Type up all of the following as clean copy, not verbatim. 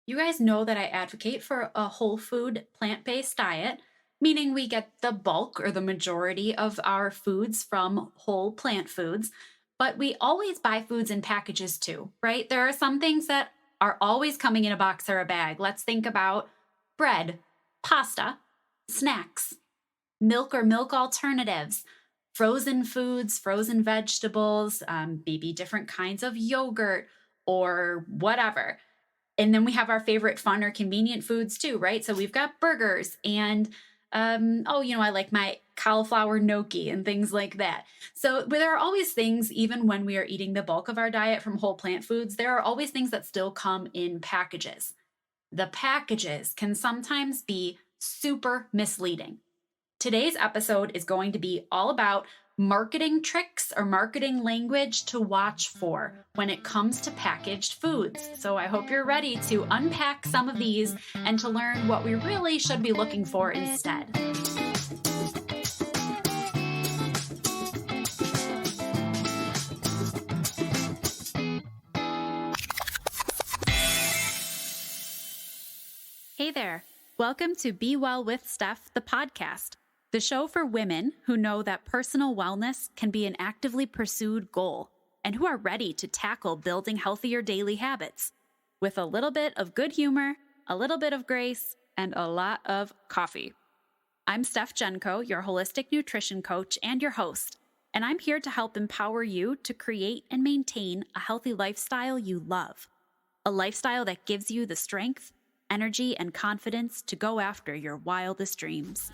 You guys know that I advocate for a whole food, plant based diet, meaning we get the bulk or the majority of our foods from whole plant foods. But we always buy foods in packages too, right? There are some things that are always coming in a box or a bag. Let's think about bread, pasta, snacks, milk or milk alternatives, frozen foods, frozen vegetables, maybe different kinds of yogurt or whatever. And then we have our favorite fun or convenient foods too, right? So we've got burgers and I like my cauliflower gnocchi and things like that. So but there are always things, even when we are eating the bulk of our diet from whole plant foods, there are always things that still come in packages. The packages can sometimes be super misleading. Today's episode is going to be all about marketing tricks or marketing language to watch for when it comes to packaged foods. So I hope you're ready to unpack some of these and to learn what we really should be looking for instead. Hey there. Welcome to Be Well with Steph, the podcast. The show for women who know that personal wellness can be an actively pursued goal and who are ready to tackle building healthier daily habits with a little bit of good humor, a little bit of grace, and a lot of coffee. I'm Steph Genko, your holistic nutrition coach and your host, and I'm here to help empower you to create and maintain a healthy lifestyle you love, a lifestyle that gives you the strength, energy, and confidence to go after your wildest dreams.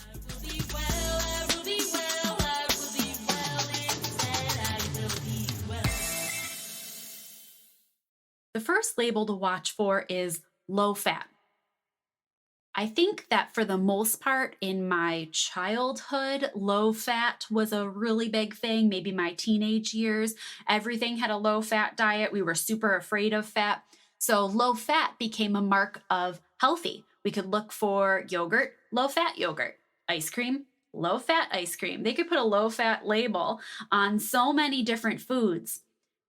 The first label to watch for is low fat. I think that for the most part in my childhood, low fat was a really big thing. Maybe my teenage years, everything had a low fat diet. We were super afraid of fat. So low fat became a mark of healthy. We could look for yogurt, low fat yogurt, ice cream, low fat ice cream. They could put a low fat label on so many different foods.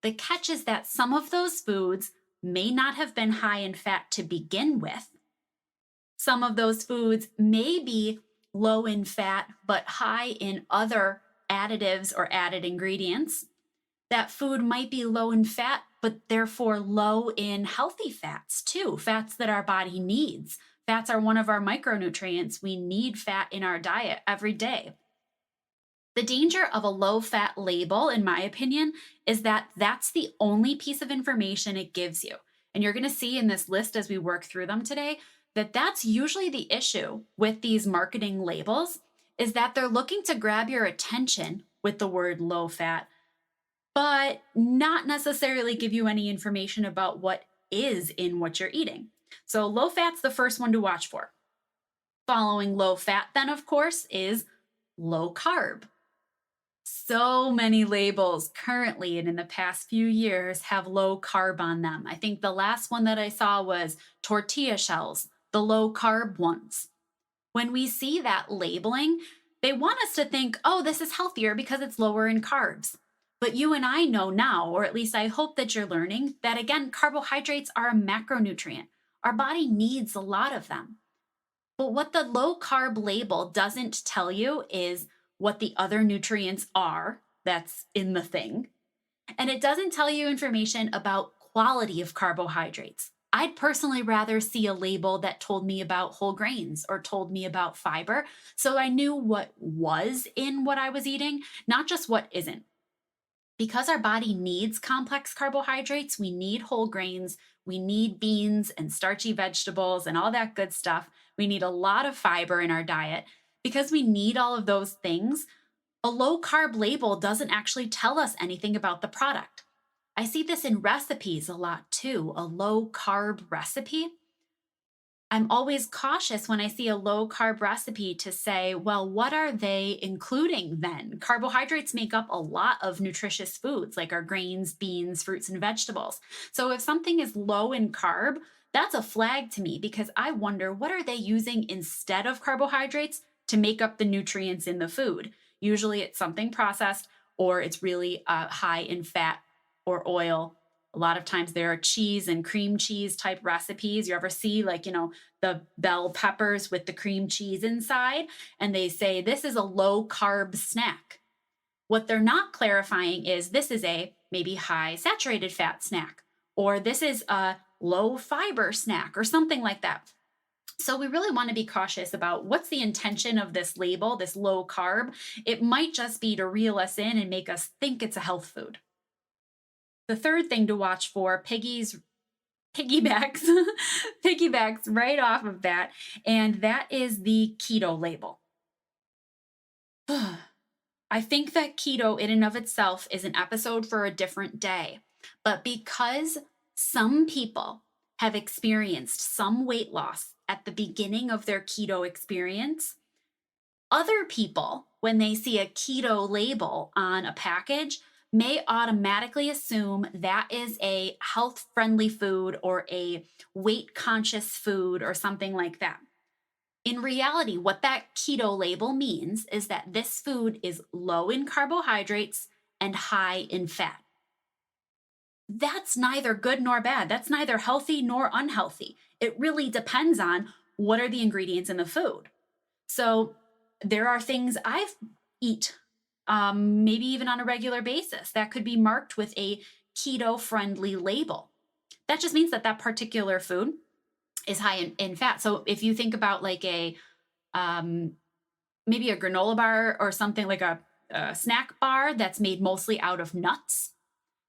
The catch is that some of those foods may not have been high in fat to begin with. Some of those foods may be low in fat, but high in other additives or added ingredients. That food might be low in fat, but therefore low in healthy fats too, fats that our body needs. Fats are one of our micronutrients. We need fat in our diet every day. The danger of a low fat label, in my opinion, is that that's the only piece of information it gives you. And you're going to see in this list as we work through them today that that's usually the issue with these marketing labels, is that they're looking to grab your attention with the word low fat, but not necessarily give you any information about what is in what you're eating. So low fat's the first one to watch for. Following low fat then, of course, is low carb. So many labels currently and in the past few years have low carb on them. I think the last one that I saw was tortilla shells, the low carb ones. When we see that labeling, they want us to think, oh, this is healthier because it's lower in carbs. But you and I know now, or at least I hope that you're learning, that again, carbohydrates are a macronutrient. Our body needs a lot of them. But what the low carb label doesn't tell you is what the other nutrients are that's in the thing. And it doesn't tell you information about quality of carbohydrates. I'd personally rather see a label that told me about whole grains or told me about fiber, so I knew what was in what I was eating, not just what isn't. Because our body needs complex carbohydrates, we need whole grains, we need beans and starchy vegetables and all that good stuff. We need a lot of fiber in our diet. Because we need all of those things, a low carb label doesn't actually tell us anything about the product. I see this in recipes a lot too, a low carb recipe. I'm always cautious when I see a low carb recipe to say, well, what are they including then? Carbohydrates make up a lot of nutritious foods like our grains, beans, fruits, and vegetables. So if something is low in carb, that's a flag to me because I wonder, what are they using instead of carbohydrates to make up the nutrients in the food? Usually it's something processed or it's really high in fat or oil A lot of times there are cheese and cream cheese type recipes. You ever see, like, the bell peppers with the cream cheese inside? And they say this is a low carb snack. What they're not clarifying is this is a maybe high saturated fat snack, or this is a low fiber snack, or something like that. So we really want to be cautious about what's the intention of this label, this low carb. It might just be to reel us in and make us think it's a health food. The third thing to watch for, piggybacks piggybacks right off of that, and that is the keto label. I think that keto in and of itself is an episode for a different day. But because some people have experienced some weight loss at the beginning of their keto experience, other people, when they see a keto label on a package, may automatically assume that is a health friendly food or a weight conscious food or something like that. In reality, what that keto label means is that this food is low in carbohydrates and high in fat. That's neither good nor bad. That's neither healthy nor unhealthy. It really depends on what are the ingredients in the food. So there are things I've eat, maybe even on a regular basis, that could be marked with a keto friendly label. That just means that that particular food is high in fat. So if you think about like um, maybe a granola bar or something like a snack bar that's made mostly out of nuts,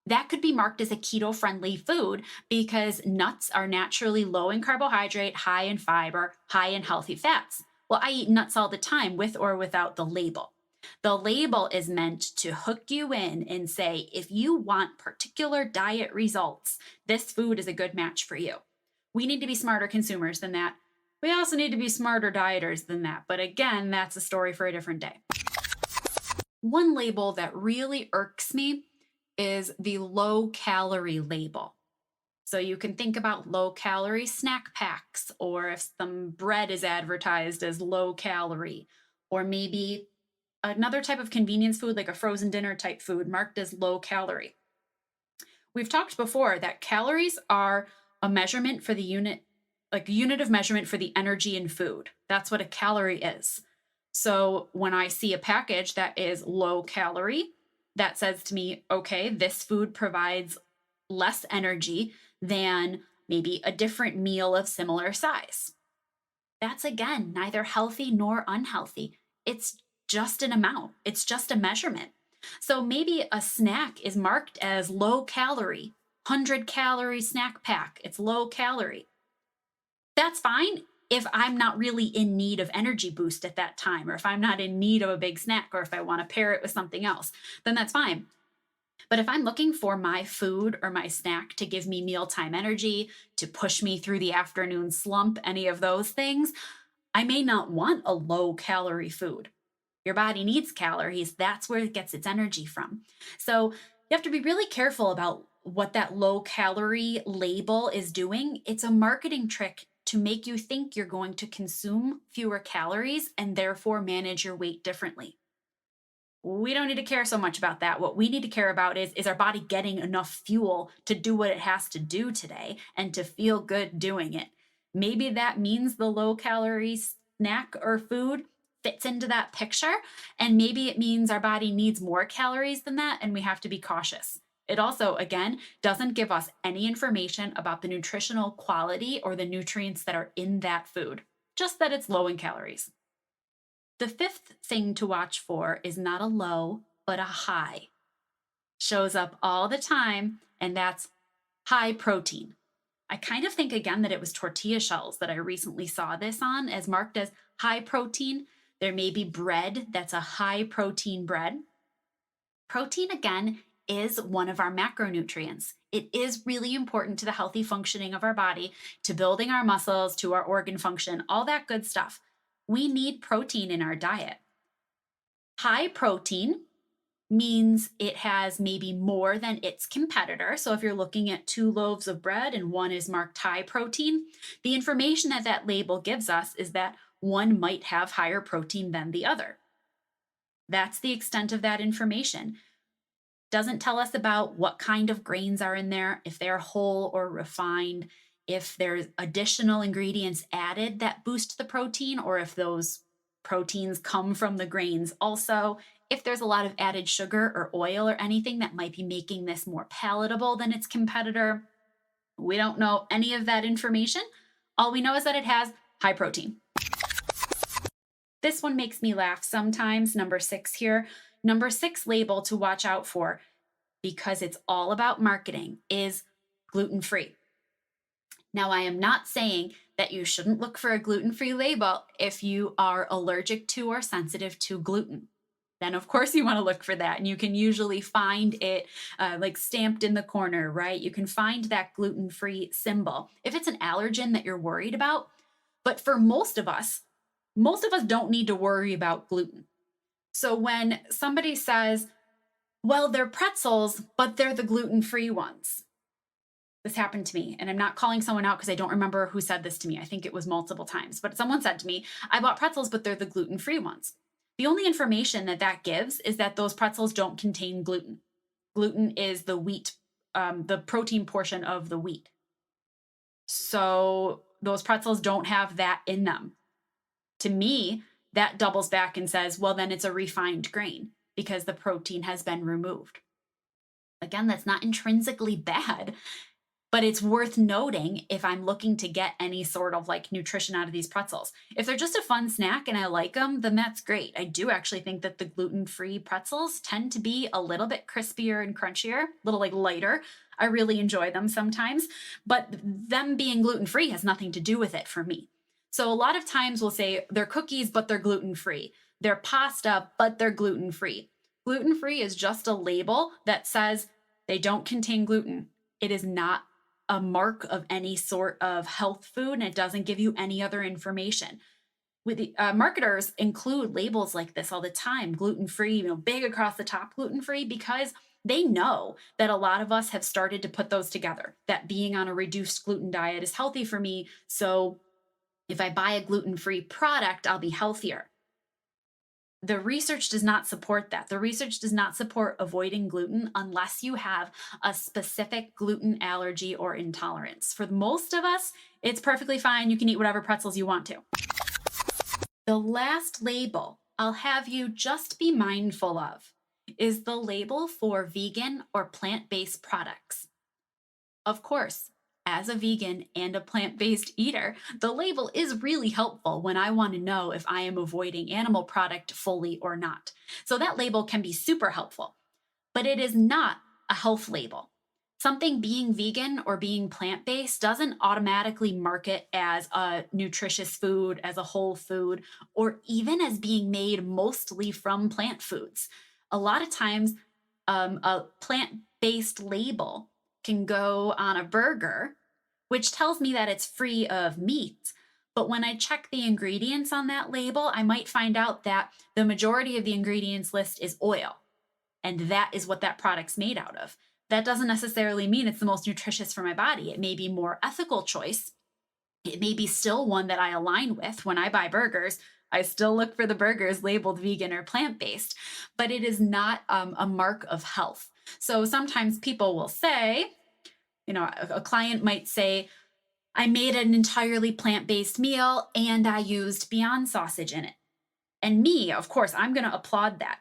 that could be marked as a keto friendly food because nuts are naturally low in carbohydrate, high in fiber, high in healthy fats. Well, I eat nuts all the time with or without the label. The label is meant to hook you in and say, if you want particular diet results, this food is a good match for you. We need to be smarter consumers than that. We also need to be smarter dieters than that. But again, that's a story for a different day. One label that really irks me is the low calorie label. So you can think about low calorie snack packs, or if some bread is advertised as low calorie, or maybe another type of convenience food like a frozen dinner type food marked as low calorie. We've talked before that calories are a measurement for the unit, like a unit of measurement for the energy in food. That's what a calorie is. So when I see a package that is low calorie, that says to me, okay, this food provides less energy than maybe a different meal of similar size. That's again neither healthy nor unhealthy. It's just an amount, it's just a measurement. So maybe a snack is marked as low calorie, 100 calorie snack pack, it's low calorie. That's fine if I'm not really in need of energy boost at that time, or if I'm not in need of a big snack, or if I want to pair it with something else, then that's fine. But if I'm looking for my food or my snack to give me mealtime energy, to push me through the afternoon slump, any of those things, I may not want a low calorie food. Your body needs calories. That's where it gets its energy from. So you have to be really careful about what that low calorie label is doing. It's a marketing trick to make you think you're going to consume fewer calories and therefore manage your weight differently. We don't need to care so much about that. What we need to care about is our body getting enough fuel to do what it has to do today and to feel good doing it. Maybe that means the low calorie snack or food fits into that picture. And maybe it means our body needs more calories than that, and we have to be cautious. It also, again, doesn't give us any information about the nutritional quality or the nutrients that are in that food, just that it's low in calories. The fifth thing to watch for is not a low, but a high. Shows up all the time, and that's high protein. I kind of think again that it was tortilla shells that I recently saw this on as marked as high protein. There may be bread that's a high protein bread. Protein, again, is one of our macronutrients. It is really important to the healthy functioning of our body, to building our muscles, to our organ function, all that good stuff. We need protein in our diet. High protein means it has maybe more than its competitor. So if you're looking at 2 loaves of bread and one is marked high protein, the information that that label gives us is that one might have higher protein than the other. That's the extent of that information. Doesn't tell us about what kind of grains are in there, if they're whole or refined, if there's additional ingredients added that boost the protein, or if those proteins come from the grains. Also, if there's a lot of added sugar or oil or anything that might be making this more palatable than its competitor. We don't know any of that information. All we know is that it has high protein. This one makes me laugh sometimes. Number 6 here. Number 6 label to watch out for, because it's all about marketing, is gluten free. Now, I am not saying that you shouldn't look for a gluten free label if you are allergic to or sensitive to gluten. Then, of course, you want to look for that. And you can usually find it like stamped in the corner, right? You can find that gluten free symbol if it's an allergen that you're worried about. But for most of us don't need to worry about gluten. So when somebody says, well, they're pretzels, but they're the gluten free ones. This happened to me, and I'm not calling someone out because I don't remember who said this to me. I think it was multiple times, but someone said to me, I bought pretzels, but they're the gluten free ones. The only information that that gives is that those pretzels don't contain gluten. Gluten is the wheat, the protein portion of the wheat. So those pretzels don't have that in them. To me, that doubles back and says, well, then it's a refined grain because the protein has been removed. Again, that's not intrinsically bad, but it's worth noting if I'm looking to get any sort of like nutrition out of these pretzels. If they're just a fun snack and I like them, then that's great. I do actually think that the gluten-free pretzels tend to be a little bit crispier and crunchier, a little like lighter. I really enjoy them sometimes, but them being gluten-free has nothing to do with it for me. So a lot of times we'll say they're cookies, but they're gluten-free. They're pasta, but they're gluten-free. Gluten-free is just a label that says they don't contain gluten. It is not a mark of any sort of health food, and it doesn't give you any other information. With the marketers include labels like this all the time, gluten-free, big across the top gluten-free, because they know that a lot of us have started to put those together, that being on a reduced gluten diet is healthy for me. So if I buy a gluten-free product, I'll be healthier. The research does not support that. The research does not support avoiding gluten unless you have a specific gluten allergy or intolerance. For most of us, it's perfectly fine. You can eat whatever pretzels you want to. The last label I'll have you just be mindful of is the label for vegan or plant-based products. Of course, as a vegan and a plant based eater, the label is really helpful when I want to know if I am avoiding animal product fully or not. So that label can be super helpful, but it is not a health label. Something being vegan or being plant based doesn't automatically mark it as a nutritious food, as a whole food, or even as being made mostly from plant foods. A lot of times, a plant based label can go on a burger, which tells me that it's free of meat. But when I check the ingredients on that label, I might find out that the majority of the ingredients list is oil. And that is what that product's made out of. That doesn't necessarily mean it's the most nutritious for my body. It may be more ethical choice. It may be still one that I align with. When I buy burgers, I still look for the burgers labeled vegan or plant-based, but it is not a mark of health. So sometimes people will say, a client might say, I made an entirely plant-based meal and I used Beyond sausage in it. And me, of course, I'm going to applaud that.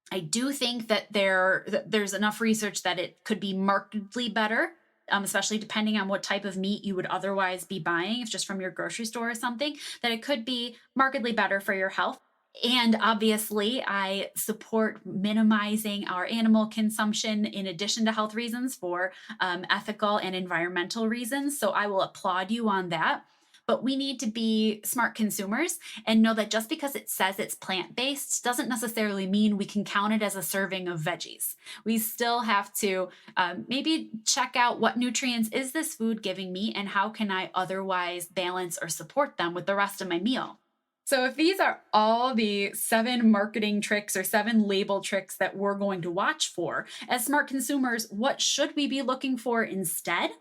I do think that there's enough research that it could be markedly better, especially depending on what type of meat you would otherwise be buying, if just from your grocery store or something, that it could be markedly better for your health. And obviously, I support minimizing our animal consumption in addition to health reasons for ethical and environmental reasons. So I will applaud you on that. But we need to be smart consumers and know that just because it says it's plant-based doesn't necessarily mean we can count it as a serving of veggies. We still have to maybe check out what nutrients is this food giving me and how can I otherwise balance or support them with the rest of my meal. So if these are all the 7 marketing tricks or 7 label tricks that we're going to watch for, as smart consumers, what should we be looking for instead?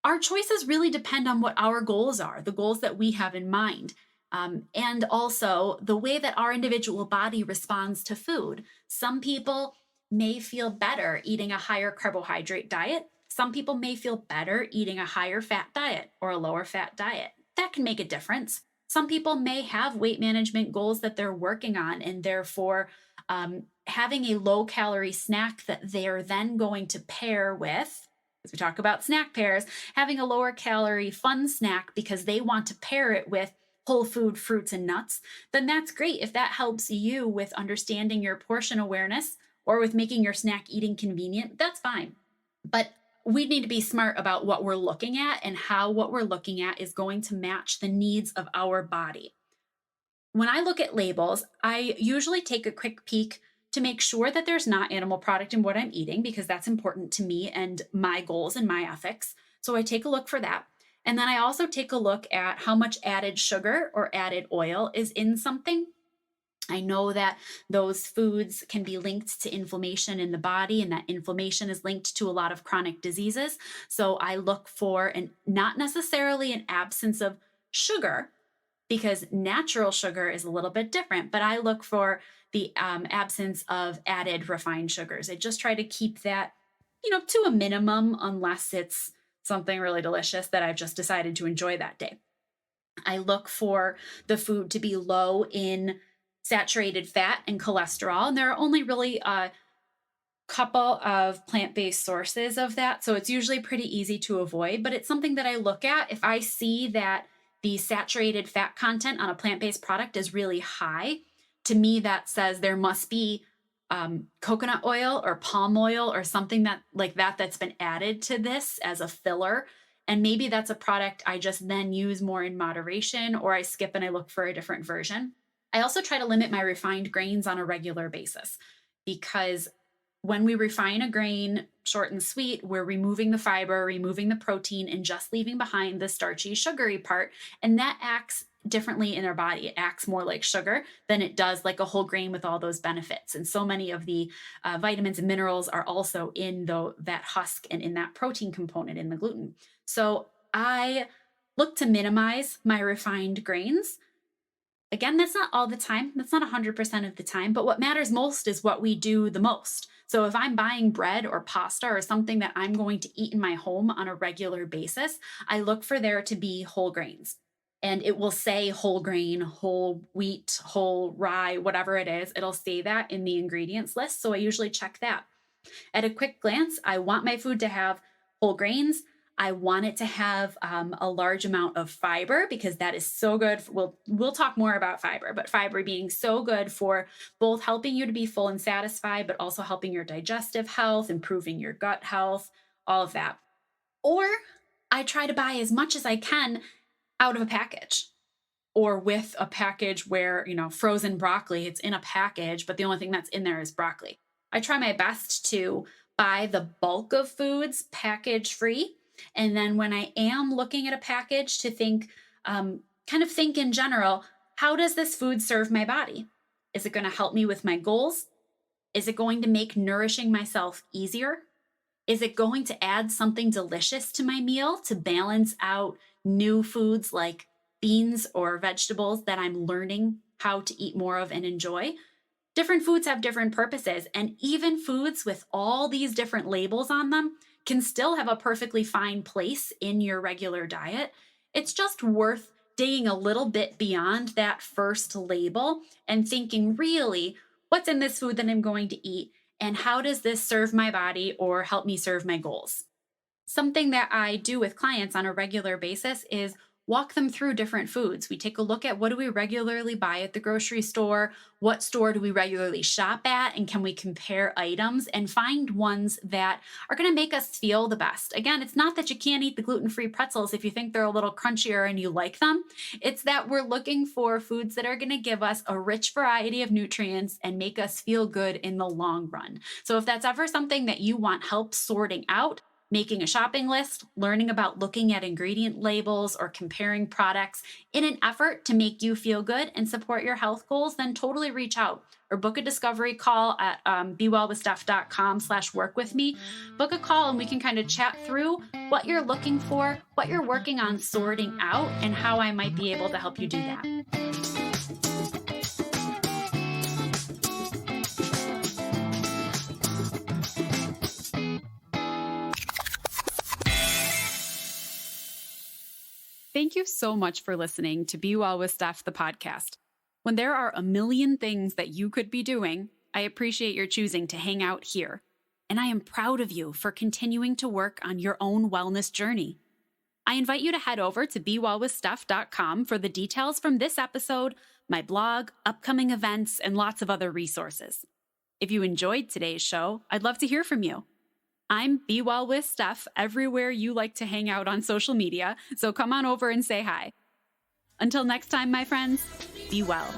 Our choices really depend on what our goals are, the goals that we have in mind, and also the way that our individual body responds to food. Some people may feel better eating a higher carbohydrate diet. Some people may feel better eating a higher fat diet or a lower fat diet. That can make a difference. Some people may have weight management goals that they're working on, and therefore, having a low calorie snack that they're then going to pair with, as we talk about snack pairs, having a lower calorie fun snack because they want to pair it with whole food fruits and nuts, then that's great. If that helps you with understanding your portion awareness or with making your snack eating convenient, that's fine. But we need to be smart about what we're looking at and how what we're looking at is going to match the needs of our body. When I look at labels, I usually take a quick peek to make sure that there's not animal product in what I'm eating because that's important to me and my goals and my ethics. So I take a look for that. And then I also take a look at how much added sugar or added oil is in something. I know that those foods can be linked to inflammation in the body, and that inflammation is linked to a lot of chronic diseases. So I look for, and not necessarily an absence of sugar, because natural sugar is a little bit different, but I look for the absence of added refined sugars. I just try to keep that, to a minimum, unless it's something really delicious that I've just decided to enjoy that day. I look for the food to be low in saturated fat and cholesterol, and there are only really a couple of plant-based sources of that, so it's usually pretty easy to avoid, but it's something that I look at. If I see that the saturated fat content on a plant-based product is really high, to me that says there must be coconut oil or palm oil or something that like that's been added to this as a filler. And maybe that's a product I just then use more in moderation, or I skip and I look for a different version. I also try to limit my refined grains on a regular basis because when we refine a grain short and sweet, we're removing the fiber, removing the protein, and just leaving behind the starchy, sugary part. And that acts differently in our body. It acts more like sugar than it does like a whole grain with all those benefits. And so many of the vitamins and minerals are also in that husk and in that protein component in the gluten. So I look to minimize my refined grains. Again, that's not all the time. That's not 100% of the time. But what matters most is what we do the most. So if I'm buying bread or pasta or something that I'm going to eat in my home on a regular basis, I look for there to be whole grains. And it will say whole grain, whole wheat, whole rye, whatever it is. It'll say that in the ingredients list. So I usually check that. At a quick glance, I want my food to have whole grains. I want it to have a large amount of fiber because that is so good. We'll talk more about fiber, but fiber being so good for both helping you to be full and satisfied, but also helping your digestive health, improving your gut health, all of that. Or I try to buy as much as I can out of a package, or with a package where, frozen broccoli, it's in a package, but the only thing that's in there is broccoli. I try my best to buy the bulk of foods package free. And then when I am looking at a package to think, think in general, how does this food serve my body? Is it going to help me with my goals? Is it going to make nourishing myself easier? Is it going to add something delicious to my meal to balance out new foods like beans or vegetables that I'm learning how to eat more of and enjoy? Different foods have different purposes, and even foods with all these different labels on them can still have a perfectly fine place in your regular diet. It's just worth digging a little bit beyond that first label and thinking, really, what's in this food that I'm going to eat, and how does this serve my body or help me serve my goals? Something that I do with clients on a regular basis is walk them through different foods. We take a look at what do we regularly buy at the grocery store, what store do we regularly shop at, and can we compare items and find ones that are going to make us feel the best. Again, it's not that you can't eat the gluten-free pretzels if you think they're a little crunchier and you like them. It's that we're looking for foods that are going to give us a rich variety of nutrients and make us feel good in the long run. So if that's ever something that you want help sorting out, making a shopping list, learning about looking at ingredient labels or comparing products in an effort to make you feel good and support your health goals, then totally reach out or book a discovery call at bewellwithsteph.com/work with me. Book a call and we can kind of chat through what you're looking for, what you're working on sorting out, and how I might be able to help you do that. Thank you so much for listening to Be Well with Steph, the podcast. When there are a million things that you could be doing, I appreciate your choosing to hang out here. And I am proud of you for continuing to work on your own wellness journey. I invite you to head over to BeWellWithSteph.com for the details from this episode, my blog, upcoming events, and lots of other resources. If you enjoyed today's show, I'd love to hear from you. I'm Be Well with Steph everywhere you like to hang out on social media, so come on over and say hi. Until next time, my friends, be well.